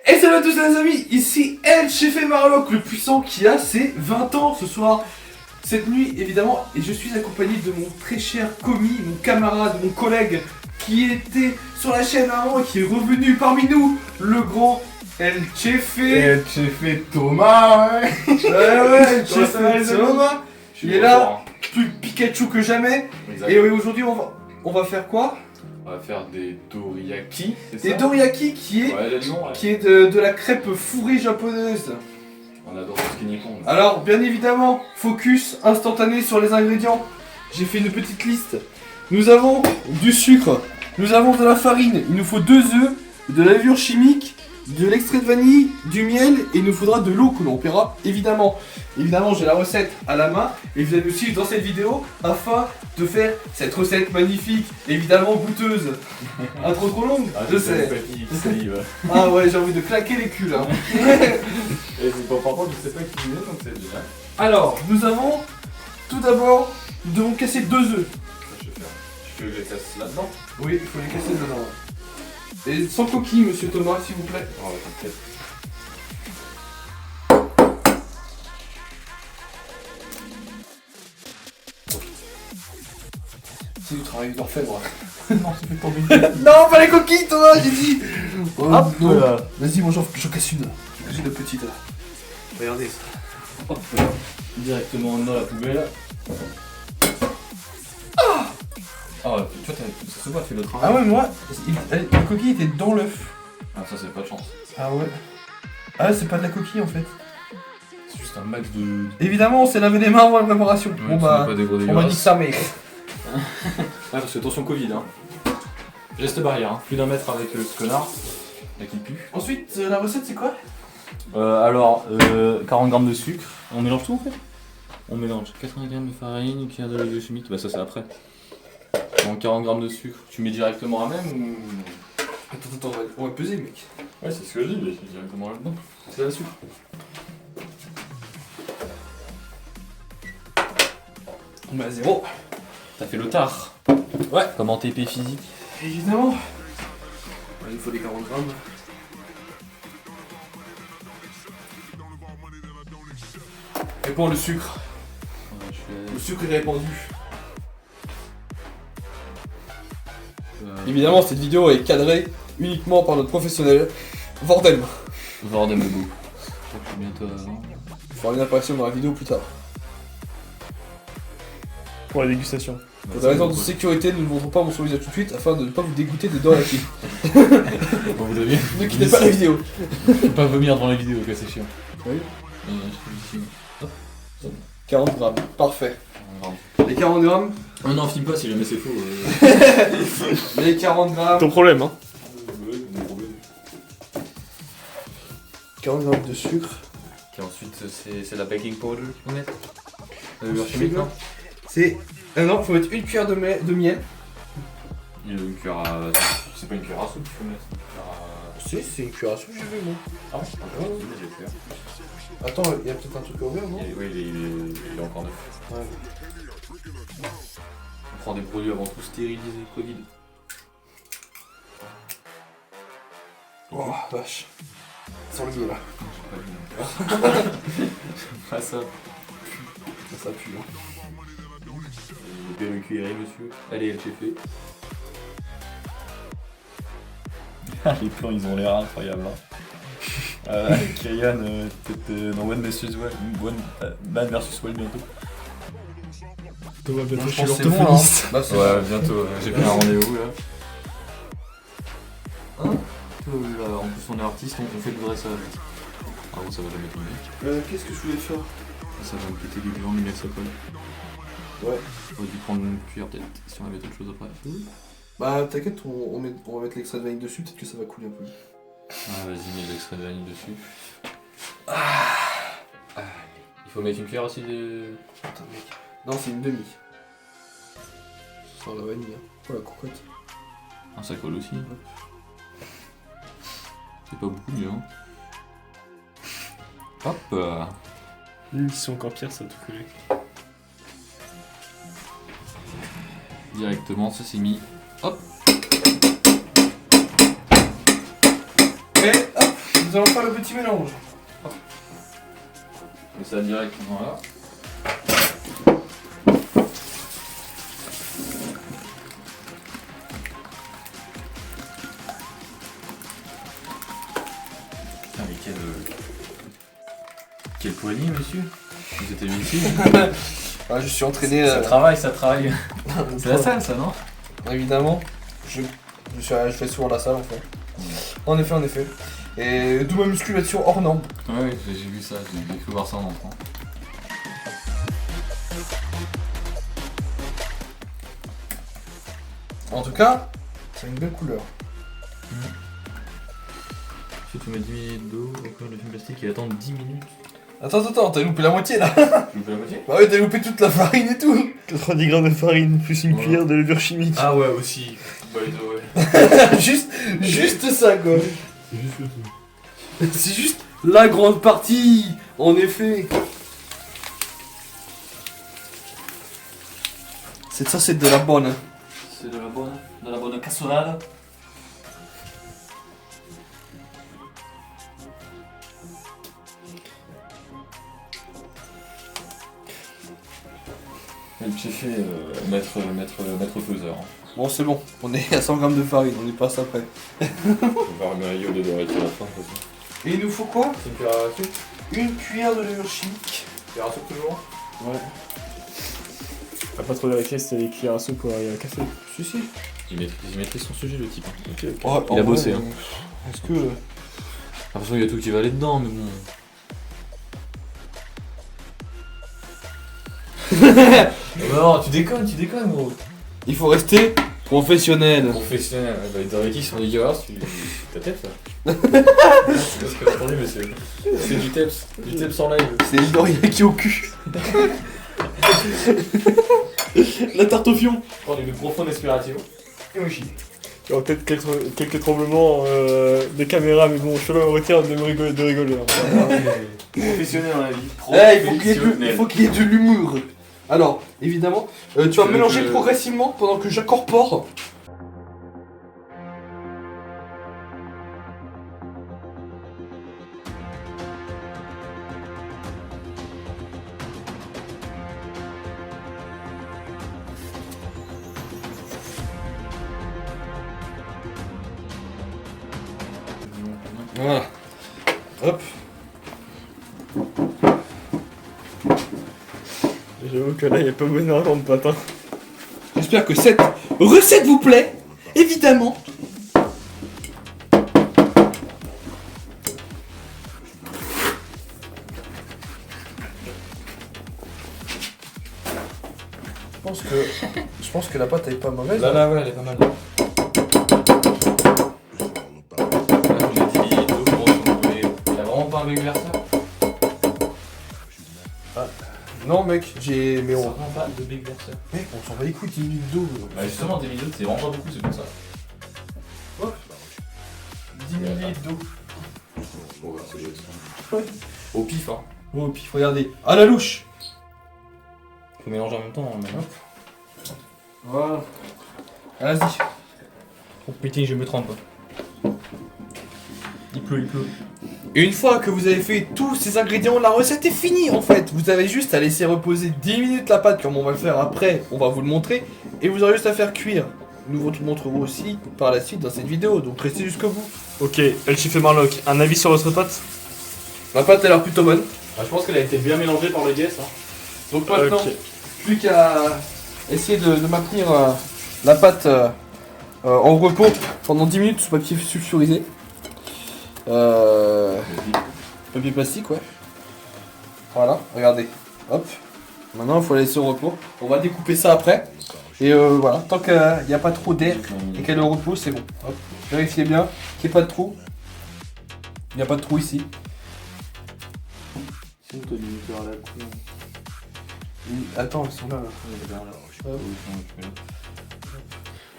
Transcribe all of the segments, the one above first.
Et salut à tous les amis, ici El Chef Marlock, le puissant qui a ses 20 ans ce soir, cette nuit évidemment, et je suis accompagné de mon très cher commis, mon camarade, mon collègue, qui était sur la chaîne avant et qui est revenu parmi nous, le grand El Chef. El Chef Thomas, ouais. Ouais, El Chef ça va, les amis Thomas, il est là, plus Pikachu que jamais, Exact. et aujourd'hui on va faire quoi? On va faire des doriyaki, c'est ça? Des doriyaki qui est... Ouais, le nom, ouais. Qui est de la crêpe fourrée japonaise. On adore ce qui nippon. Alors, bien évidemment, focus instantané sur les ingrédients. J'ai fait une petite liste. Nous avons du sucre, nous avons de la farine, il nous faut 2 œufs, de la levure chimique, de l'extrait de vanille, du miel, et il nous faudra de l'eau que l'on paiera évidemment. Évidemment, j'ai la recette à la main, et vous allez me suivre dans cette vidéo afin de faire cette recette magnifique, évidemment goûteuse. Intro trop longue, Ah, je sais. Qui salive. Ah ouais, j'ai envie de claquer les culs là. Et c'est pas par contre, je sais pas cuisiner, donc c'est déjà. Alors, nous avons tout d'abord, nous devons casser 2 œufs. Ça, je vais faire. Tu veux que je les casse là-dedans? Oui, il faut les casser dedans. Et sans coquille, monsieur Thomas, s'il vous plaît. Oh, ouais, t'inquiète. C'est du travail d'orfèvre. Non, c'est fait tomber. Non, pas les coquilles, Thomas, j'ai dit. Oh, Hop non. là. Vas-y, moi j'en casse une. J'en casse une petite là. Regardez ça. Hop là. Directement dans la poubelle. Ah, tu vois, ça se voit, fait le travail. Ah ouais, moi, la coquille était dans l'œuf. Ah, ça, c'est pas de chance. Ah ouais. Ah, c'est pas de la coquille en fait. C'est juste un max de. Évidemment, on s'est lavé les mains avant la préparation. Bon bah, on m'a dit que ça, mais. Ouais, parce que attention Covid, hein. Geste barrière, hein. Plus d'un mètre avec ce connard. Là qui pue. Ensuite, la recette c'est quoi? Alors, 40 g de sucre. On mélange tout en fait? On mélange 80 g de farine, une cuillère de levure chimique. Bah, ça c'est après. Donc 40 g de sucre. Tu mets directement à même ou. Attends, on va peser, mec. Ouais, c'est ce que je dis, mais je mets directement là-dedans. C'est la sucre. On met à 0. T'as fait le tard. Ouais. Comme en TP physique. Évidemment. Il nous faut les 40 grammes. Et pour le sucre. Ouais, je Le sucre est répandu. fais. Évidemment, cette vidéo est cadrée uniquement par notre professionnel, Vordem. Vordem le goût. Je suis bientôt avant. Il fera une apparition dans la vidéo plus tard. Pour la dégustation. Pour des raisons de sécurité, nous ne montrons pas mon visage tout de suite afin de ne pas vous dégoûter des doriyaki. Bon, vous deviez. Ne quittez pas la vidéo. Faut pas vomir dans la vidéo, quoi, c'est chiant. Oui. Je fais ici. 40 grammes, parfait. Les 40 grammes. Oh non, filme pas si jamais c'est faux. Les 40 grammes. Ton problème, hein. 40 grammes de sucre. Et ensuite, c'est la baking powder qu'il faut mettre. La levure chimique, non? C'est. Non, faut mettre une cuillère de miel. Il y a une cuillère à. C'est pas une cuillère à soupe qu'il faut mettre. Une cuillère à. Si, c'est une cuillère à soupe, j'ai vu, moi. Ah bon? Ah ouais, j'ai fait. Attends, il y a peut-être un truc à ouvrir, non? Oui, il est encore neuf. Ouais. On prend des produits avant tout stérilisés, Covid. Oh, vache. Sans le miel, là. Pas ça. Ça pue, hein. Bien le cuilleré, monsieur. Allez, elle fait. Les plans, ils ont l'air incroyables. Kyrian, peut-être dans One vs Man vs Wild bientôt. Thomas, bientôt chez l'orthophoniste. Bah, c'est Ouais, bientôt. J'ai pris un rendez-vous là. Hein? Là, en plus, on est artiste, on fait le dressage. Ah bon, ça va jamais tomber. Qu'est-ce que je voulais faire? Ça va me péter les glandes, mais ça colle. Ouais. J'aurais dû prendre une cuillère peut-être, si on avait d'autres choses après. Bah, t'inquiète, on va mettre l'extrait de vanille dessus, peut-être que ça va couler un peu. Ah, vas-y, mets l'extrait de vanille dessus. Il faut mettre une cuillère aussi de. Attends, mec. Non, c'est une demi. Sans la vanille, hein. Oh la cocotte. Ah, ça colle aussi. C'est pas beaucoup, bien. Hop. Ils sont encore pires, ça a tout collé. Directement, ça c'est mis. Hop. Et hop, nous allons faire le petit mélange. Et ça directement là. Putain, mais quel poignet, monsieur. Vous êtes habitué. Ah, je suis entraîné. Ça travaille, ça travaille. C'est la salle, ça, non? Évidemment. Je fais souvent la salle en fait. En effet. Et d'où ma musculation hors norme. Ouais, j'ai vu ça, j'ai cru voir ça en entrant. En tout cas, c'est une belle couleur. Si tu mets 10 minutes d'eau, encore le film plastique et attendre 10 minutes. Attends, t'as loupé la moitié là. Tu veux la moitié? Bah ouais, t'as loupé toute la farine et tout. 90 grammes de farine plus une cuillère de levure chimique. Ah ouais, aussi. Bah, ouais. juste ça quoi. C'est juste ça. C'est juste la grande partie, en effet. Ça, c'est de la bonne. C'est de la bonne cassonade. Et puis j'ai fait maître faiseur. Bon, c'est bon, on est à 100 grammes de farine, on y passe après. On va remettre de doré sur la fin. Et il nous faut quoi? C'est une cuillère à soupe. Une cuillère de levure chimique. Cuillère à soupe toujours. Ouais. T'as pas trop vérifié si c'était les cuillères à soupe ou à café. Si. Il maîtrise son sujet, le type. Ok. Oh, Il a bossé, hein. Est-ce que... De toute façon, il y a tout qui va aller dedans, mais bon. Non, tu déconnes, gros. Il faut rester professionnel. Professionnel, bah, les Doreki sont dégueulasses, t'as tep ça. C'est ce que j'ai entendu, monsieur. C'est du teps en live. C'est le doriyaki au cul. La tarte au fion. Prendre une profonde inspiration. Et moi, Il y aura peut-être quelques tremblements de caméra, mais bon, je me retire de rigoler. Hein. Professionnel dans la vie. Il faut qu'il y ait de l'humour. Alors, évidemment, tu vas mélanger progressivement pendant que j'incorpore. Voilà. Hop. J'avoue que là, il n'y a pas bon argent de pâte. Hein. J'espère que cette recette vous plaît, évidemment. Je pense que la pâte elle est pas mauvaise. Là, ouais, elle est pas mal. Il a vraiment pas un mec vers ça. Non mec, mais Ça on... prend pas de big verser. Mec, on s'en va les couilles, 10 minutes d'eau. Bah justement, 10 minutes, c'est vraiment pas beaucoup, c'est pour ça. 10 minutes d'eau. Bon, bah, c'est ça. Au pif, hein. Oh, puis regardez, à la louche. Faut mélanger en même temps, hein, mais... Voilà. Vas-y. Oh putain, je me trompe. Il pleut. Et une fois que vous avez fait tous ces ingrédients, la recette est finie en fait. Vous avez juste à laisser reposer 10 minutes la pâte comme on va le faire après, on va vous le montrer. Et vous aurez juste à faire cuire. Nous vous le montrerons aussi par la suite dans cette vidéo, donc restez jusqu'au bout. Ok, El Chef et Marlock, un avis sur votre pâte? La pâte a l'air plutôt bonne. Bah, je pense qu'elle a été bien mélangée par le guest. Hein. Donc maintenant, Ok. plus qu'à essayer de maintenir la pâte en repos pendant 10 minutes sous papier sulfurisé. Papier plastique, ouais. Voilà, regardez. Hop. Maintenant, il faut la laisser au repos. On va découper ça après. Et voilà, tant qu'il n'y a pas trop d'air et qu'elle est au repos, c'est bon. Hop. Vérifiez bien qu'il n'y ait pas de trou. Il n'y a pas de trou ici. Si on te dit faire la couleur. Attends, ils sont là.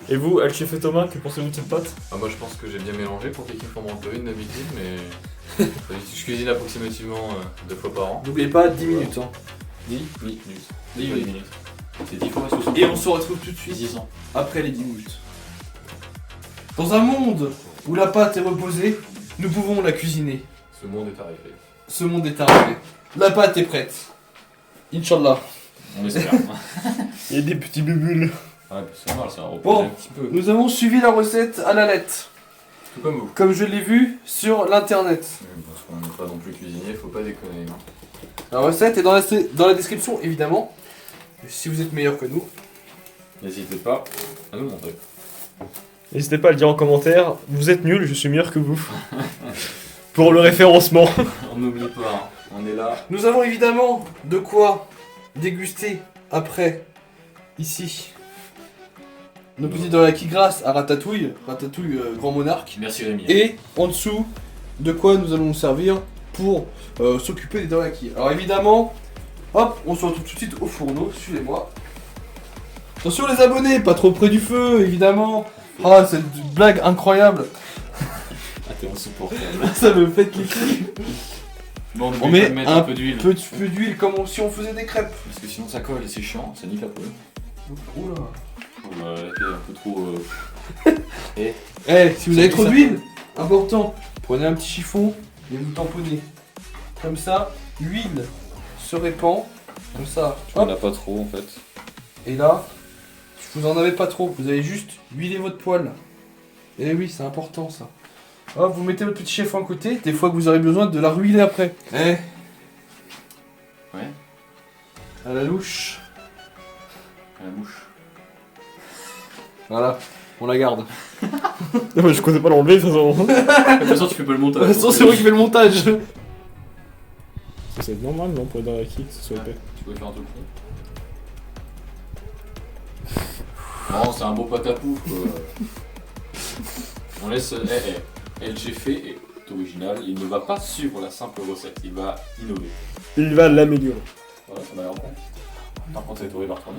Et vous, El Chef et Thomas, que pensez-vous de cette pâte? Ah, moi je pense que j'ai bien mélangé pour qu'il faut en une d'habitude, mais je cuisine approximativement 2 fois par an. N'oubliez pas 10 minutes. Hein. 10 minutes. 10 minutes. C'est 10 fois 60. Et on se retrouve tout de suite 600. après les 10 minutes. Dans un monde où la pâte est reposée, nous pouvons la cuisiner. Ce monde est arrivé. Ce monde est arrivé. La pâte est prête. Inch'Allah. On espère. Il y a des petits bulles. Ouais, c'est normal, c'est un repas Bon. un petit peu. Nous avons suivi la recette à la lettre, Tout comme vous. comme je l'ai vu sur l'internet. Parce qu'on n'est pas non plus cuisinier, faut pas déconner. Hein. La recette est dans la description, évidemment. Si vous êtes meilleur que nous. N'hésitez pas à nous montrer. N'hésitez pas à le dire en commentaire. Vous êtes nuls, je suis meilleur que vous. Pour le référencement. On n'oublie pas, hein. On est là. Nous avons évidemment de quoi déguster après, ici. Nos petits dorayaki grâce à Ratatouille, Grand Monarque. Merci Rémi. Et en dessous, de quoi nous allons nous servir pour s'occuper des dorayaki. Alors évidemment, hop, on se retrouve tout de suite au fourneau, suivez-moi. Attention les abonnés, pas trop près du feu, évidemment. Ah, cette blague incroyable, Ah, t'es insupportable. ça me fait cliquer. Bon, On met mettre un un peu d'huile. Petit peu d'huile comme si on faisait des crêpes. Parce que sinon ça colle et c'est chiant, ça nique la peau. Oula. On va arrêter un peu trop. Eh, si vous avez trop Ça- d'huile, important, prenez un petit chiffon et vous tamponnez. Comme ça, l'huile se répand. Comme ça, On hop. a pas trop en fait. Et là, vous en avez pas trop, vous allez juste huiler votre poêle. Et oui, c'est important ça. Hop, vous mettez votre petit chiffon à côté, des fois que vous aurez besoin de la ruiler après. Eh. Ouais. À la louche. La mouche. Voilà, on la garde. Non, mais je comptais pas l'enlever de toute façon. De toute façon, tu fais pas le De montage. toute façon, c'est moi qui fais le montage. Ça c'est normal, non, pour les dorayaki, que ce soit épais. Tu peux faire un truc con. Non, c'est un beau patapouf. On laisse. LG fait est original. Il ne va pas suivre la simple recette. Il va innover. Il va l'améliorer. Voilà, ça m'a l'air bon. Par contre, cette oreille va retourner.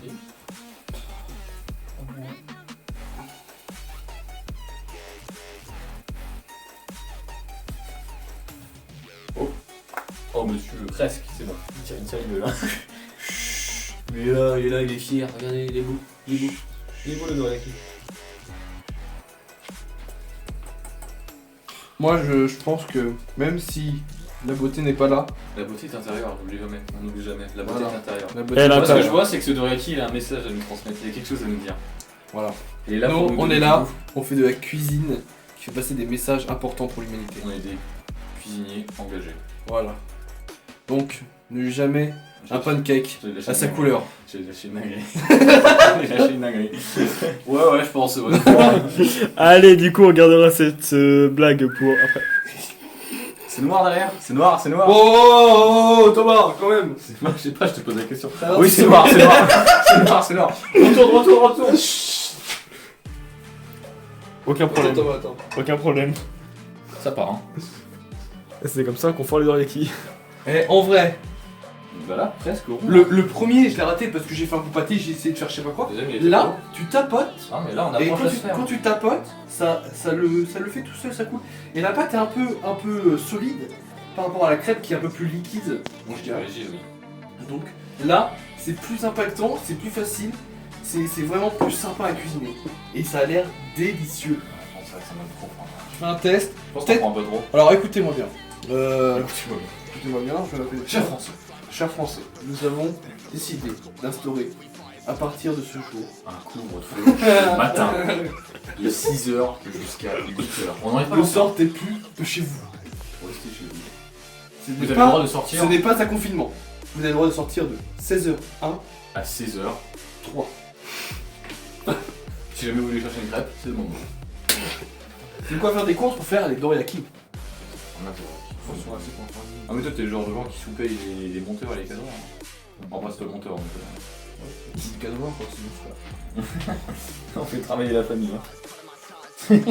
Si. Oh. Oh monsieur, presque, c'est bon. Il tire une salive là. Il est là, il est fier. Regardez, il est beau. Il est beau. Il est beau le dorayaki. Moi, je pense que même si la beauté n'est pas là, La beauté est intérieure, n'oublie jamais. On n'oublie jamais. La beauté Voilà. est intérieure. la beauté Elle n'est a Moi, pas ce que là. je vois, c'est que ce dorayaki, il a un message à nous transmettre. Il y a quelque chose à nous dire. Voilà. Il est là Nous, pour nous on donner est du là, goût. on fait de la cuisine qui fait passer des messages importants pour l'humanité. On est des cuisiniers engagés. Voilà. Donc, ne jamais un pancake J'ai lâché à sa une- couleur. J'ai lâché une dinguerie. J'ai lâché une dinguerie. Ouais, je pense. Ouais. Allez, du coup, on gardera cette blague pour après. C'est noir derrière. C'est noir, c'est noir. Oh, Thomas, quand même. C'est noir, je sais pas, je te pose la question. Ça va, Oui, c'est noir, c'est noir. C'est noir, c'est noir. Retourne. Aucun problème. Attends. Aucun problème. Ça part, hein. C'est comme ça qu'on fait les dorayaki. Eh, en vrai, Voilà, presque. Rond. le premier, je l'ai raté parce que j'ai fait un coup pâté, j'ai essayé de faire je sais pas quoi. Deuxième, il était Là, beau. tu tapotes. Ah, mais là, on Et approche quand la tu, sphère. quand tu tapotes, ça le fait tout seul, ça coule. Et la pâte est un peu solide par rapport à la crêpe qui est un peu plus liquide, bon, je dirais. Léger, oui. Donc là, c'est plus impactant, c'est plus facile, c'est vraiment plus sympa à cuisiner. Et ça a l'air délicieux. Je pense que ça m'a trop. Je fais un test. Je pense qu'on prend un peu trop. Alors écoutez-moi bien. Écoutez-moi bien. Écoutez-moi bien, je vais l'appeler. Cher François. Chers Français, nous avons décidé d'instaurer, à partir de ce jour, Un couvre-feu le matin, de 6h jusqu'à 8h. On n'en est pas ne longtemps. sortez plus de chez vous. Restez chez vous. Ce Vous n'est avez le pas, droit de sortir ce n'est pas un confinement. Vous avez le droit de sortir de 16h à à 16h. 3. Si jamais vous voulez chercher une crêpe, c'est le moment. C'est quoi faire des courses pour faire les dorayaki. On a Ah mais toi t'es le genre de gens qui sous-payent les monteurs et les cadres. En vrai c'est pas le monteur. C'est du cadeau quoi, c'est mon frère. On fait travailler la famille. Hein. C'est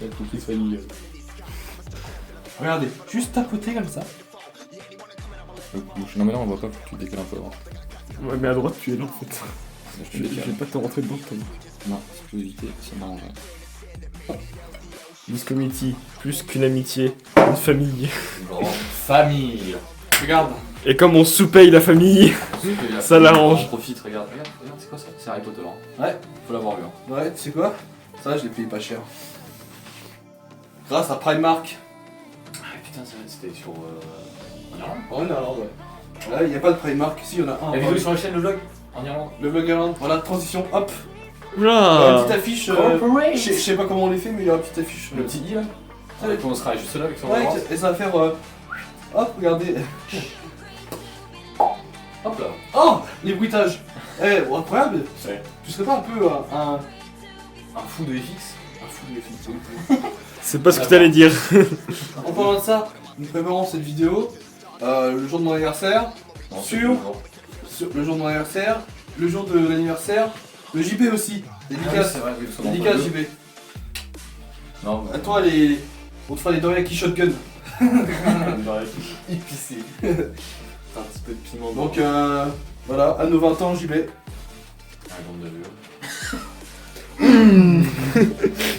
la cookies famille. Regardez, juste tapoter comme ça. Non mais là on voit pas, faut que tu décales un peu. Ouais, mais à droite, tu es là en fait. Je Je décale. vais pas te rentrer dedans, Thomas. Non, si je peux éviter, ça m'arrange. Miss Community, plus qu'une amitié, une famille. Une grande famille. Regarde. Et comme on sous-paye la famille, Ça l'arrange. On profite, regarde, c'est quoi ça? C'est Harry Potter. Hein. Ouais. Faut l'avoir vu. Hein. Ouais, tu sais quoi? Ça, je l'ai payé pas cher. Grâce à Primark. Ah putain, c'était sur. En Irlande. En Irlande, ouais. Là, il n'y a pas de Primark. Si, il y en a un. La vidéo est sur la chaîne, le vlog en Irlande. Le vlog Irlande. Voilà, transition, hop. Une Oula. petite affiche. Je sais pas comment on les fait, mais il y a une petite affiche. Le petit i là. Ouais. On sera juste là avec son Ouais, bras. et ça va faire. Hop, regardez. Hop là. Oh, les bruitages. Incroyable. Ouais. Tu serais pas un peu un Un fou de FX. Un fou de FX, oui. C'est pas ce que t'allais dire. En parlant de ça, nous préparons cette vidéo le jour de mon anniversaire, Non, Sur- c'est toujours. sur le jour de mon anniversaire, le jour de l'anniversaire, le JB aussi. Ah oui, Dédicace, c'est vrai, oui, parce qu'on en dédicace parle JB. deux. Non, À toi, on te fera les dorayaki shotgun. épicé. Un petit peu de piment. Donc voilà, à nos 20 ans, JB. Un bande de vieux.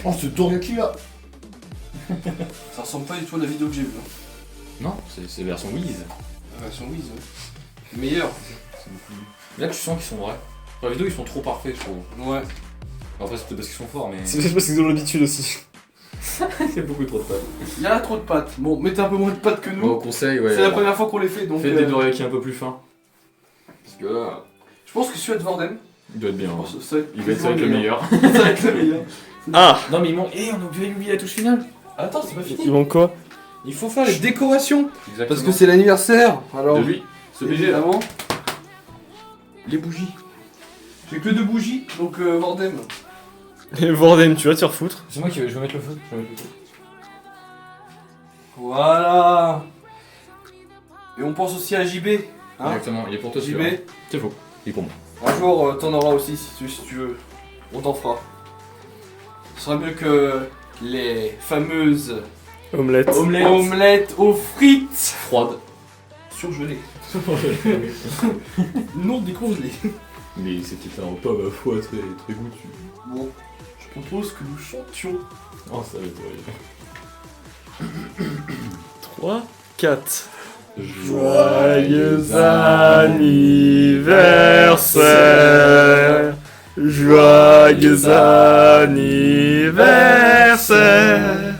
Oh, ce dorayaki là. Ça ressemble pas du tout à la vidéo que j'ai vue. Hein. Non, c'est version Wiz. La version Wiz, meilleur. Là, tu sens qu'ils sont vrais. Sur la vidéo, ils sont trop parfaits, je trouve. Ouais. Après, c'est peut-être parce qu'ils sont forts, mais. C'est peut-être parce qu'ils ont l'habitude aussi. C'est beaucoup trop de pâtes. Il y a trop de pâtes. Bon, mettez un peu moins de pâtes que nous. Bon, conseil, ouais. C'est la première fois qu'on les fait, donc. Faites des dorayaki un peu plus fins. Parce que là, Je pense que celui de Vorden. il doit être bien. je Hein. pense que ça Il va être avec le meilleur. Ça va être le meilleur. Ah. Non, mais ils m'ont. Eh, on a oublié la touche finale. Attends, c'est pas fini. Ils vont quoi? Il faut faire les décorations. Exactement. Parce que c'est l'anniversaire. Alors, de lui. Ce BG là. évidemment, les bougies. J'ai que 2 bougies, donc Vordem. Vorden, tu vas te faire foutre. C'est moi qui vais. Je vais mettre le feu. Voilà. Et on pense aussi à JB. Hein, Exactement, il est pour toi JB, celui-là. C'est faux. Il est pour moi. un jour t'en auras aussi si tu veux. On t'en fera. Ce sera mieux que les fameuses Omelette. omelettes aux frites Froide. surgelées. Non décongelées. Mais c'était un repas, ma foi, très goûtu. Bon, je propose que nous chantions. Oh, ça va être horrible. 3, 4. Joyeux anniversaire. Joyeux anniversaire.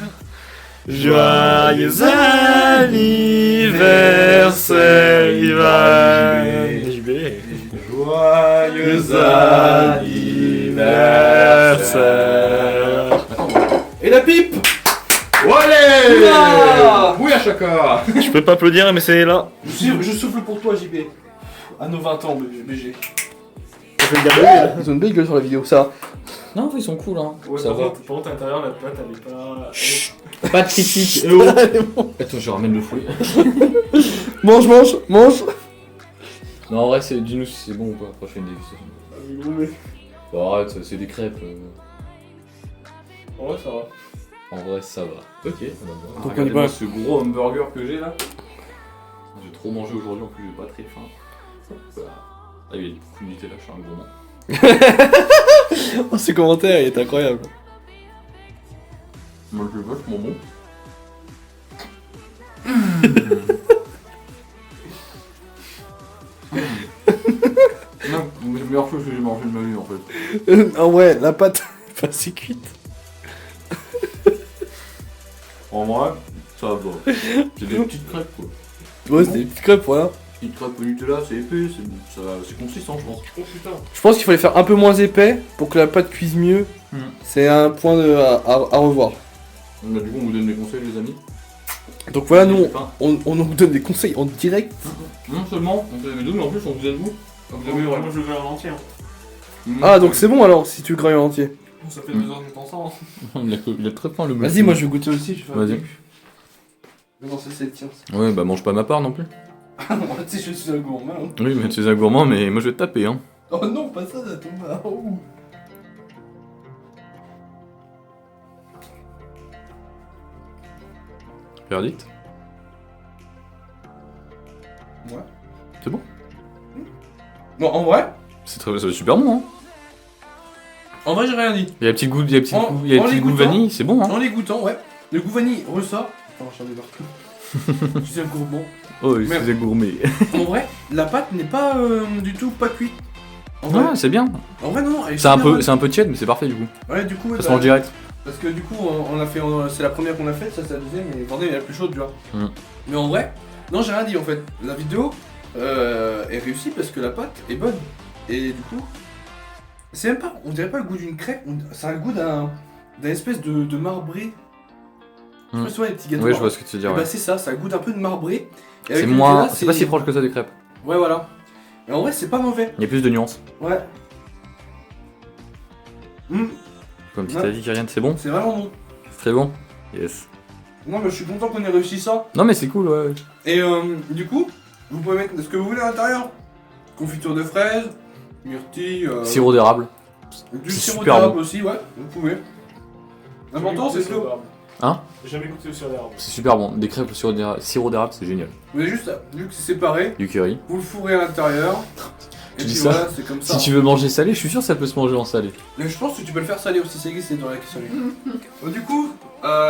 Joyeux anniversaire. JB. Joyeux anniversaire. Et la pipe. Allez Oula Oui à chacun. Je peux pas applaudir, mais c'est là. Je souffle pour toi JB. À nos 20 ans BG. Ça fait le gamin. Ils ont une belle gueule sur la vidéo, ça. Non, ils sont cool, hein. Ouais, ça par va. contre, à l'intérieur, la pâte, elle est pas. Pas de critique. Attends, je ramène le fouet. Mange. Non, en vrai, dis-nous si c'est bon ou pas. Après, je fais une dégustation. Bah, arrête, c'est des crêpes. Ouais, ça va. En vrai, ça va. Ok, on va voir. Donc, on y Regardez-moi va. ce gros hamburger que j'ai là. J'ai trop mangé aujourd'hui, en plus, j'ai pas très faim. Voilà. Ah, il y a beaucoup de Nutella, je suis un gourmand. Oh, ce commentaire, il est incroyable. Moi, je le vachement bon. Non, c'est la meilleure chose que j'ai mangé de ma vie en fait. Ah ouais, la pâte est pas si cuite. En vrai, ça va. C'est des petites crêpes quoi. Ouais, c'est des petites crêpes, voilà. Petites crêpes au Nutella, c'est épais, c'est consistant je pense. Oh putain. Je pense qu'il fallait faire un peu moins épais pour que la pâte cuise mieux. C'est un point à revoir. Du coup, on vous donne des conseils les amis. Donc voilà, nous, Enfin, on vous donne des conseils en direct. non seulement on fait des vidéos, mais en plus on vous aide vous. Moi, je le veux en entier. Ah, donc c'est bon alors, si tu le grailles en entier. Ça fait 2 heures qu'on est ensemble. Il a très faim le Vas-y, moi je vais goûter aussi. Je vais faire un Vas-y. truc. Non, c'est le tien. Ouais, bah mange pas ma part non plus. Ah non, tu sais, je suis un gourmand. Oui, mais tu es un gourmand, mais moi je vais te taper hein. Oh non, pas ça, ça tombe là. Oh. Verdict. Ouais. C'est bon. Non, en vrai, C'est super bon hein. En vrai, j'ai rien dit. Il y a un petit goût, il y a un petit En- goût, il y a un en petit les goût goûtant- vanille, c'est bon hein. En les goûtant, ouais. Le goût vanille ressort. Attends, j'en ai partout. Tu sais, un gourmand. Oh, Mais- c'est gourmet. En vrai, la pâte n'est pas du tout pas cuite. En vrai, Ouais, c'est bien. en vrai non. elle est C'est un super bonne. peu tiède, mais c'est parfait du coup. Ouais, du coup, ouais, Ça se bah, mange direct. parce que du coup, on a fait, c'est la première qu'on a faite, ça c'est la deuxième, mais Vendée est la plus chaude, tu vois. Mm. Mais en vrai, non, j'ai rien dit en fait. La vidéo est réussie parce que la pâte est bonne. Et du coup, c'est même pas, on dirait pas le goût d'une crêpe, ça a le goût d'un espèce de marbré. Je sais pas si tu vois les petits gâteaux. Oui, je vois ce que tu veux Et dire. bah ouais. c'est ça, ça a le goût d'un peu de marbré. Et C'est avec le moins. Nutella, C'est pas si proche que ça des crêpes. Ouais, voilà. Mais en vrai, c'est pas mauvais. Il y a plus de nuances. Ouais. Comme petit Ouais. avis, Kyrian, c'est bon? C'est vraiment bon. C'est très bon? Yes. Non, mais je suis content qu'on ait réussi ça. Non, mais c'est cool, ouais. Et du coup, vous pouvez mettre ce que vous voulez à l'intérieur. Confiture de fraises, myrtille, Sirop d'érable. du c'est sirop super d'érable bon. aussi, ouais, vous pouvez. L'important, c'est que Hein? J'ai jamais goûté au sirop d'érable. C'est super bon. Des crêpes au sirop d'érable, c'est génial. vous avez juste, vu que c'est séparé, Du curry. vous le fourrez à l'intérieur. Et Tu puis dis ça voilà, c'est comme ça. Si tu veux manger salé, je suis sûr que ça peut se manger en salé. Mais je pense que tu peux le faire salé aussi, c'est glissé dans la question. Du coup,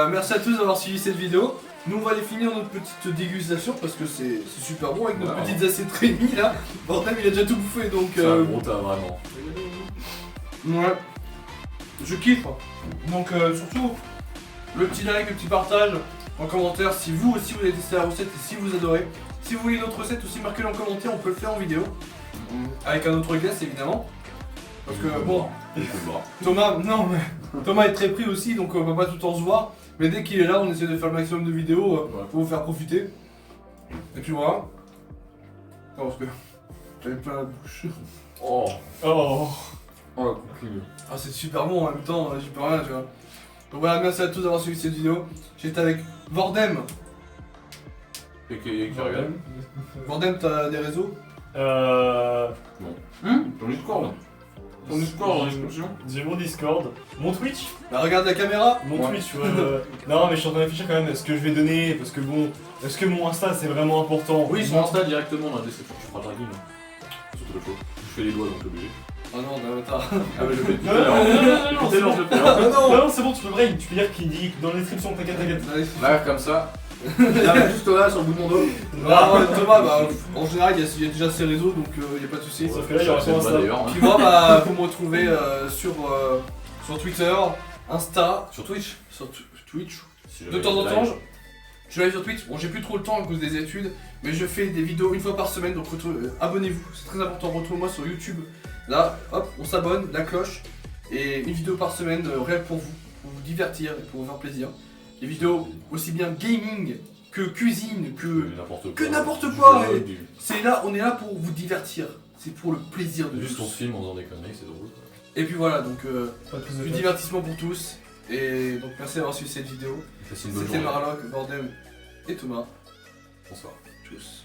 merci à tous d'avoir suivi cette vidéo. Nous, on va aller finir notre petite dégustation parce que c'est super bon avec nos petites assiettes réunies là. Bordel, il a déjà tout bouffé donc. C'est un gros tas, vraiment. Ouais. Je kiffe. Donc surtout, le petit like, le petit partage en commentaire si vous aussi vous avez testé la recette et si vous adorez. Si vous voulez une autre recette aussi, marquez-le en commentaire, on peut le faire en vidéo. Avec un autre guest évidemment. Parce que bon, Thomas, non mais Thomas est très pris aussi donc on va pas tout le temps se voir. Mais dès qu'il est là, on essaie de faire le maximum de vidéos pour vous faire profiter. Et puis voilà. Non, parce que j'avais plein la bouche. Oh. Oh. Oh, la coquille. Ah, c'est super bon en même temps, j'y peux rien, tu vois. Donc voilà, merci à tous d'avoir suivi cette vidéo. J'étais avec Vordem. Et qui regarde. Vordem, t'as des réseaux? Ton Discord. Ton Discord en description. J'ai mon Discord, mon Twitch, Bah regarde la caméra. mon Ouais. Twitch. Non, mais je suis en train de réfléchir quand même. Ce que je vais donner, parce que bon, est-ce que mon Insta c'est vraiment important? Oui, sur Insta directement dans la description. Tu feras le dragging. Surtout le faux. Je fais les doigts donc obligé. Oh non, non, attends. Ah, mais je fais tout Non, à l'heure. non, Tout à l'heure, je le fais. Ah non. Non, c'est bon, tu peux break. Tu peux dire qu'il dit dans la description, t'inquiète. Allez. Là, comme ça. Là, juste là, sur le bout de mon dos. Ah, ouais, Thomas, bah en général, il y a déjà ses réseaux donc y a pas de soucis. Sauf que là, il y aura son Insta. d'ailleurs. Puis moi, bah, vous me retrouvez sur Twitter, Insta, Sur Twitch. sur Twitch. Si De jamais temps en live. temps, je live sur Twitch. Bon, j'ai plus trop le temps à cause des études, mais je fais des vidéos une fois par semaine, donc abonnez-vous, c'est très important. Retrouvez-moi sur YouTube. Là, hop, on s'abonne, la cloche, et une vidéo par semaine réelle pour vous divertir et pour vous faire plaisir. Des vidéos aussi bien gaming que cuisine, que n'importe quoi. C'est là, on est là pour vous divertir. C'est pour le plaisir de Juste on tous. se filme en faisant des conneries, c'est drôle. Et puis voilà, donc Pas de prise de du tête. divertissement pour tous. Et donc merci d'avoir suivi cette vidéo. Passez une bonne C'était journée. Marlock, Bordem et Thomas. Bonsoir. Tchuss.